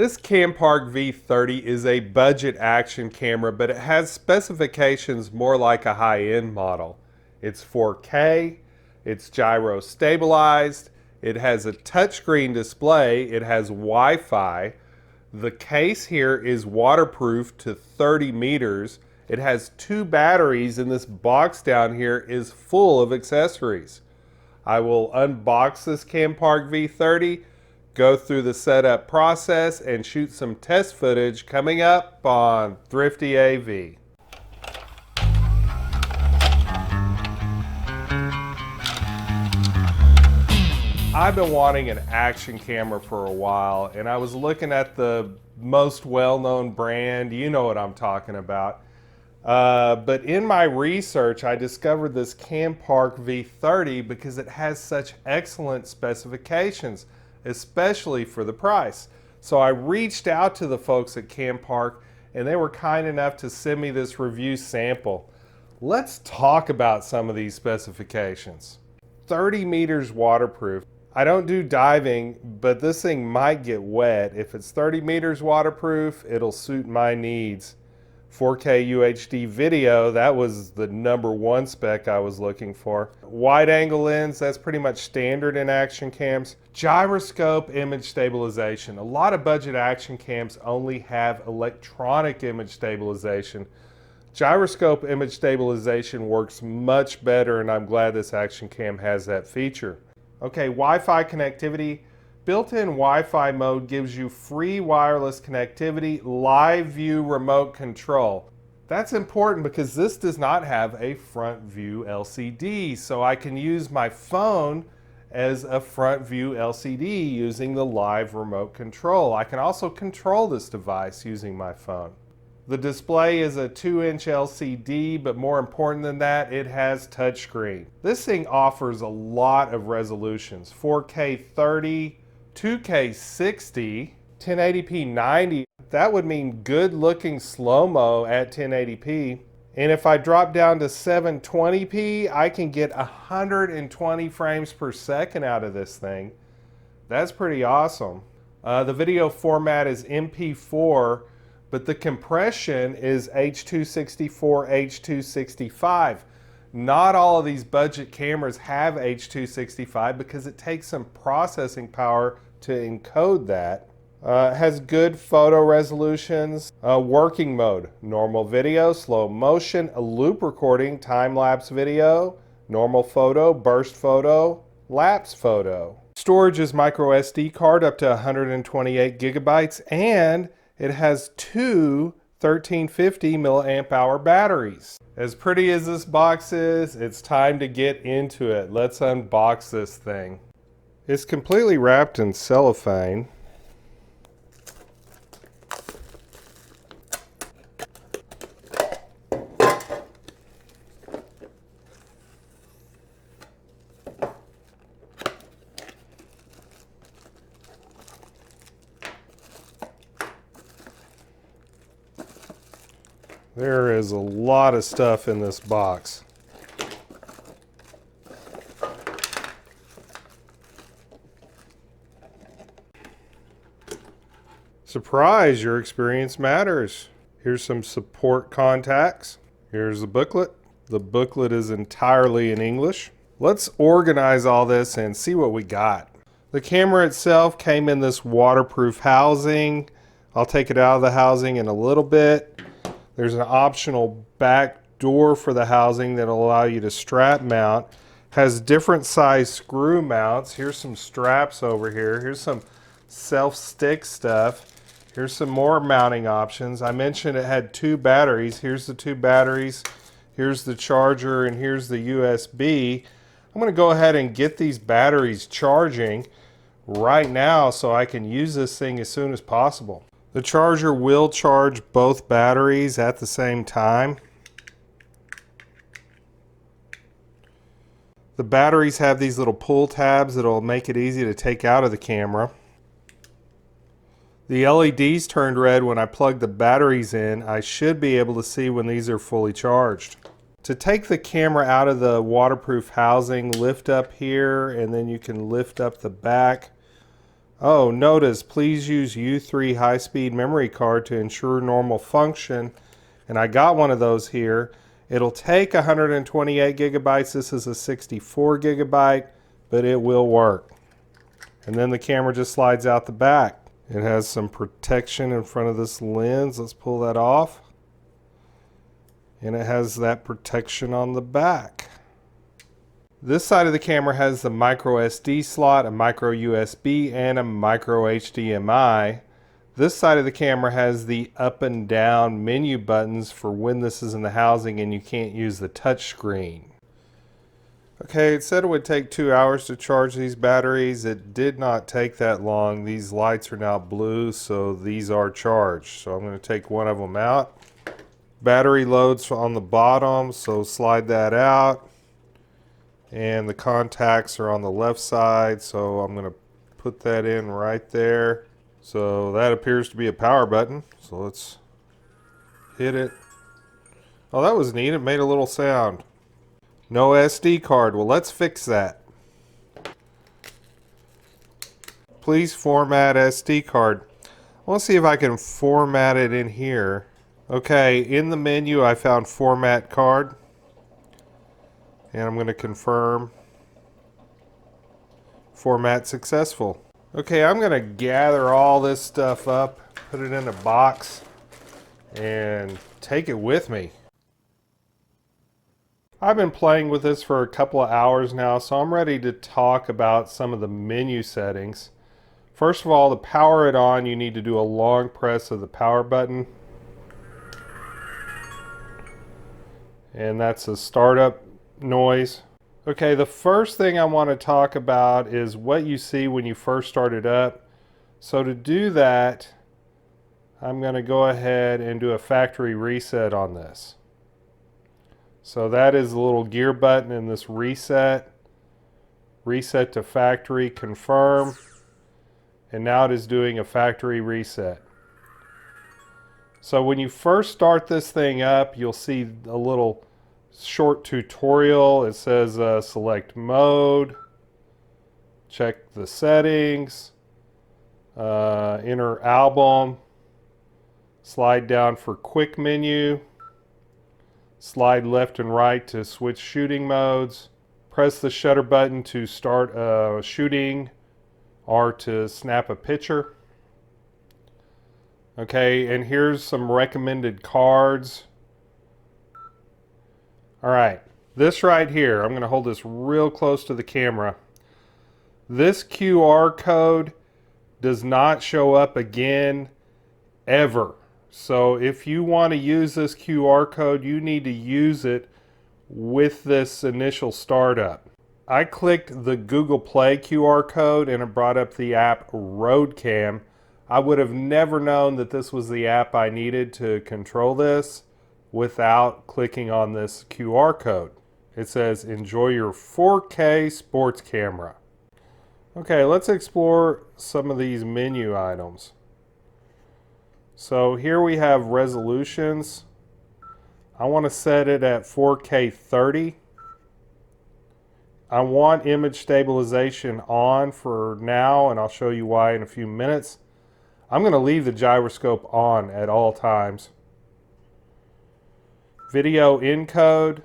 This Campark V30 is a budget action camera, but it has specifications more like a high-end model. It's 4K, it's gyro stabilized, it has a touchscreen display, it has Wi-Fi. The case here is waterproof to 30 meters. It has 2 batteries, and this box down here is full of accessories. I will unbox this Campark V30, go through the setup process, and shoot some test footage coming up on ThriftyAV. I've been wanting an action camera for a while, and I was looking at the most well-known brand. You know what I'm talking about. But in my research, I discovered this Campark V30 because it has such excellent specifications, especially for the price. So I reached out to the folks at Campark, and they were kind enough to send me this review sample. Let's talk about some of these specifications. 30 meters waterproof. I don't do diving, but this thing might get wet. If it's 30 meters waterproof, it'll suit my needs. 4K UHD video, that was the #1 spec I was looking for. Wide angle lens, that's pretty much standard in action cams. Gyroscope image stabilization. A lot of budget action cams only have electronic image stabilization. Gyroscope image stabilization works much better, and I'm glad this action cam has that feature. Okay, Wi-Fi connectivity. Built-in Wi-Fi mode gives you free wireless connectivity, live view remote control. That's important because this does not have a front view LCD, so I can use my phone as a front view LCD using the live remote control. I can also control this device using my phone. The display is a 2-inch LCD, but more important than that, it has touchscreen. This thing offers a lot of resolutions: 4K 30, 2K 60, 1080p 90. That would mean good looking slow-mo at 1080p. And if I drop down to 720p, I can get 120 frames per second out of this thing. That's pretty awesome. The video format is MP4, but the compression is H.264, H.265. Not all of these budget cameras have H.265 because it takes some processing power to encode that. It has good photo resolutions. Working mode: normal video, slow motion, loop recording, time-lapse video, normal photo, burst photo, lapse photo. Storage is micro SD card up to 128 gigabytes, and it has 2 1350 milliamp hour batteries. As pretty as this box is, it's time to get into it. Let's unbox this thing. It's completely wrapped in cellophane. There is a lot of stuff in this box. Surprise, your experience matters. Here's some support contacts. Here's the booklet. The booklet is entirely in English. Let's organize all this and see what we got. The camera itself came in this waterproof housing. I'll take it out of the housing in a little bit. There's an optional back door for the housing that'll allow you to strap mount. Has different size screw mounts. Here's some straps over here. Here's some self-stick stuff. Here's some more mounting options. I mentioned it had 2 batteries. Here's the 2 batteries. Here's the charger, and here's the USB. I'm going to go ahead and get these batteries charging right now so I can use this thing as soon as possible. The charger will charge both batteries at the same time. The batteries have these little pull tabs that'll make it easy to take out of the camera. The LEDs turned red when I plugged the batteries in. I should be able to see when these are fully charged. To take the camera out of the waterproof housing, lift up here, and then you can lift up the back. Oh, notice, please use U3 high-speed memory card to ensure normal function. And I got one of those here. It'll take 128 gigabytes. This is a 64 gigabyte, but it will work. And then the camera just slides out the back. It has some protection in front of this lens. Let's pull that off. And it has that protection on the back. This side of the camera has the micro SD slot, a micro USB, and a micro HDMI. This side of the camera has the up and down menu buttons for when this is in the housing and you can't use the touch screen. Okay, it said it would take 2 hours to charge these batteries. It did not take that long. These lights are now blue, so these are charged. So I'm going to take one of them out. Battery loads on the bottom, so slide that out. And the contacts are on the left side, so I'm going to put that in right there. So that appears to be a power button, so let's hit it. Oh, that was neat. It made a little sound. No SD card. Well, let's fix that. Please format SD card. I want to see if I can format it in here. Okay, in the menu I found format card. And I'm going to confirm. Format successful. Okay, I'm going to gather all this stuff up, put it in a box, and take it with me. I've been playing with this for a couple of hours now, so I'm ready to talk about some of the menu settings. First of all, to power it on, you need to do a long press of the power button. And that's a startup noise. Okay, the first thing I want to talk about is what you see when you first start it up. So to do that, I'm going to go ahead and do a factory reset on this. So that is the little gear button in this reset. Reset to factory, confirm. And now it is doing a factory reset. So when you first start this thing up, you'll see a little short tutorial. It says select mode, check the settings, enter album, slide down for quick menu, slide left and right to switch shooting modes, press the shutter button to start shooting or to snap a picture. Okay, and here's some recommended cards. All right, this right here, I'm going to hold this real close to the camera. This QR code does not show up again ever. So if you want to use this QR code, you need to use it with this initial startup. I clicked the Google Play QR code and it brought up the app RoadCam. I would have never known that this was the app I needed to control this without clicking on this QR code. It says enjoy your 4K sports camera. Okay, let's explore some of these menu items. So here we have resolutions. I want to set it at 4K 30. I want image stabilization on for now, and I'll show you why in a few minutes. I'm going to leave the gyroscope on at all times. Video encode.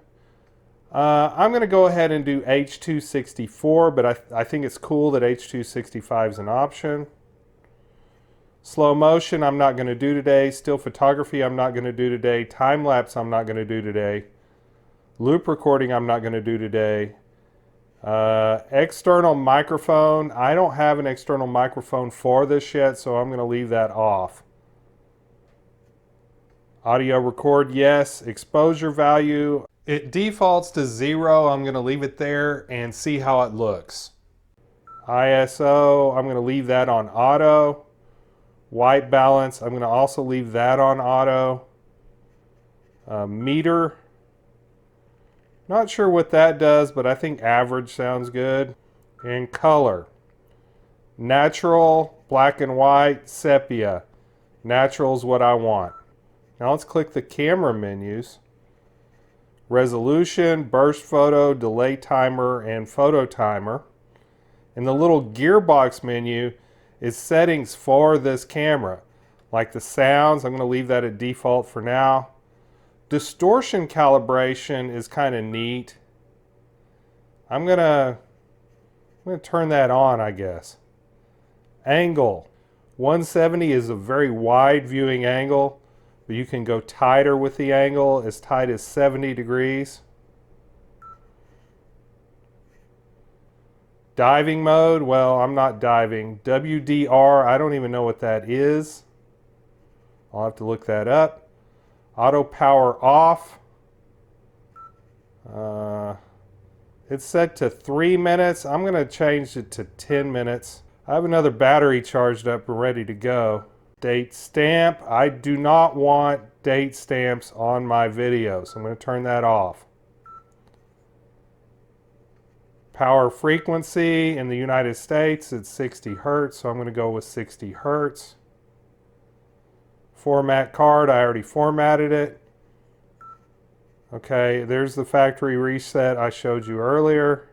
I'm going to go ahead and do H.264, but I think it's cool that H.265 is an option. Slow motion I'm not going to do today. Still photography I'm not going to do today. Time lapse I'm not going to do today. Loop recording I'm not going to do today. External microphone. I don't have an external microphone for this yet, so I'm going to leave that off. Audio record, yes. Exposure value, it defaults to 0. I'm going to leave it there and see how it looks. ISO, I'm going to leave that on auto. White balance, I'm going to also leave that on auto. Meter, not sure what that does, but I think average sounds good. And color, natural, black and white, sepia. Natural is what I want. Now let's click the camera menus. Resolution, burst photo, delay timer, and photo timer. In the little gearbox menu, is settings for this camera. Like the sounds, I'm going to leave that at default for now. Distortion calibration is kind of neat. I'm going to turn that on, I guess. Angle. 170 is a very wide viewing angle, but you can go tighter with the angle, as tight as 70 degrees. Diving mode, well, I'm not diving. WDR, I don't even know what that is. I'll have to look that up. Auto power off. It's set to 3 minutes. I'm going to change it to 10 minutes. I have another battery charged up and ready to go. Date stamp. I do not want date stamps on my videos. So I'm going to turn that off. Power frequency in the United States, it's 60 Hertz, so I'm going to go with 60 Hertz. Format card, I already formatted it. Okay, there's the factory reset I showed you earlier.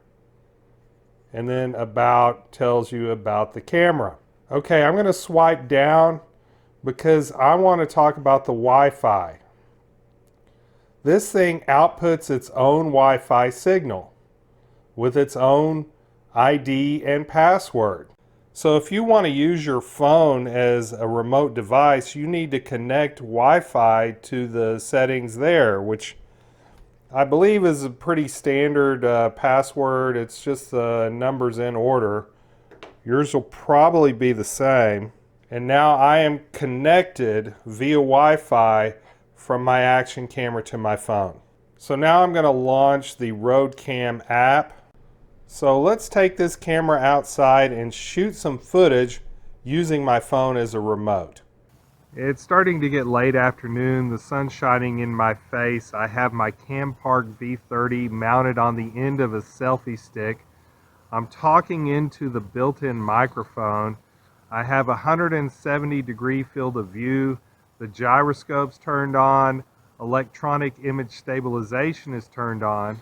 And then about tells you about the camera. Okay, I'm going to swipe down because I want to talk about the Wi-Fi. This thing outputs its own Wi-Fi signal with its own ID and password. So if you want to use your phone as a remote device, you need to connect Wi-Fi to the settings there, which I believe is a pretty standard password. It's just the numbers in order. Yours will probably be the same. And now I am connected via Wi-Fi from my action camera to my phone. So now I'm going to launch the RoadCam app. So let's take this camera outside and shoot some footage using my phone as a remote. It's starting to get late afternoon. The sun's shining in my face. I have my Campark V30 mounted on the end of a selfie stick. I'm talking into the built-in microphone. I have a 170-degree field of view. The gyroscope's turned on. Electronic image stabilization is turned on.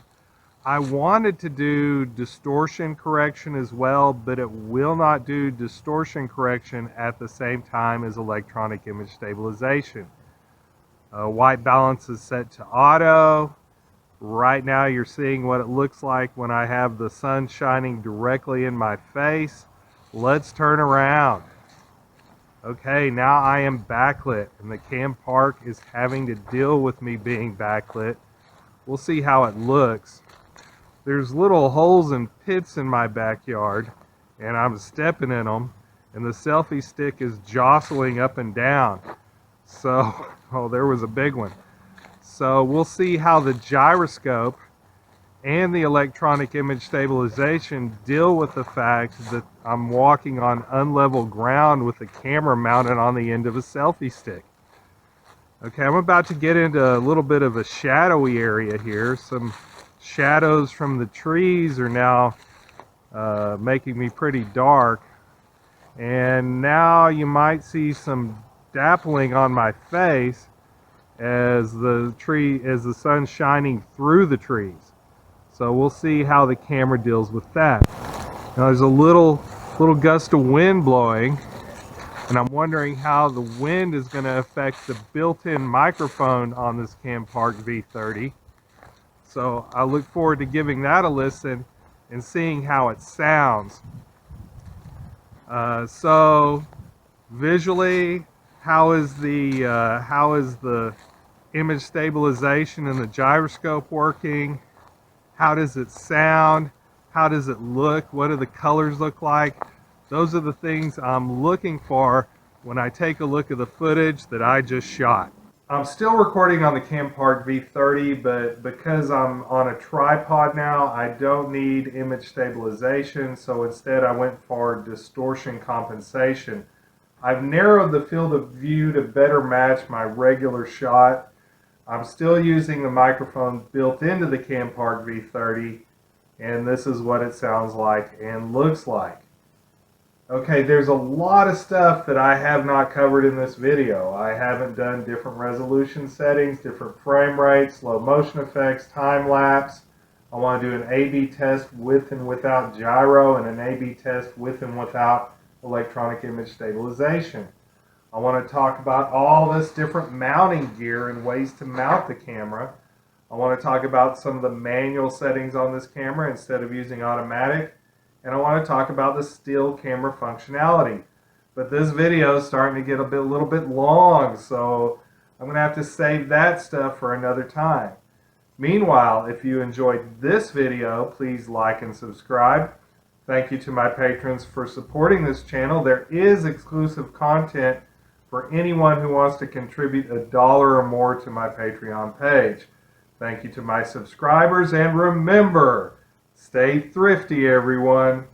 I wanted to do distortion correction as well, but it will not do distortion correction at the same time as electronic image stabilization. White balance is set to auto. Right now you're seeing what it looks like when I have the sun shining directly in my face. Let's turn around. Okay, now I am backlit and the Campark is having to deal with me being backlit. We'll see how it looks. There's little holes and pits in my backyard and I'm stepping in them and the selfie stick is jostling up and down. So, oh, there was a big one. So we'll see how the gyroscope and the electronic image stabilization deal with the fact that I'm walking on unlevel ground with the camera mounted on the end of a selfie stick. Okay, I'm about to get into a little bit of a shadowy area here. Some shadows from the trees are now making me pretty dark. And now you might see some dappling on my face as the sun's shining through the trees. So we'll see how the camera deals with that. Now there's a little gust of wind blowing, and I'm wondering how the wind is going to affect the built-in microphone on this Campark V30. So I look forward to giving that a listen and seeing how it sounds. So visually, how is the image stabilization and the gyroscope working? How does it sound? How does it look? What do the colors look like? Those are the things I'm looking for when I take a look at the footage that I just shot. I'm still recording on the Campark V30, but because I'm on a tripod now, I don't need image stabilization, so instead I went for distortion compensation. I've narrowed the field of view to better match my regular shot. I'm still using the microphone built into the Campark V30, and this is what it sounds like and looks like. Okay, there's a lot of stuff that I have not covered in this video. I haven't done different resolution settings, different frame rates, slow motion effects, time lapse. I want to do an A/B test with and without gyro and an A/B test with and without electronic image stabilization. I want to talk about all this different mounting gear and ways to mount the camera. I want to talk about some of the manual settings on this camera instead of using automatic. And I want to talk about the still camera functionality. But this video is starting to get a little bit long, so I'm going to have to save that stuff for another time. Meanwhile, if you enjoyed this video, please like and subscribe. Thank you to my patrons for supporting this channel. There is exclusive content for anyone who wants to contribute $1 or more to my Patreon page. Thank you to my subscribers, and remember, stay thrifty, everyone.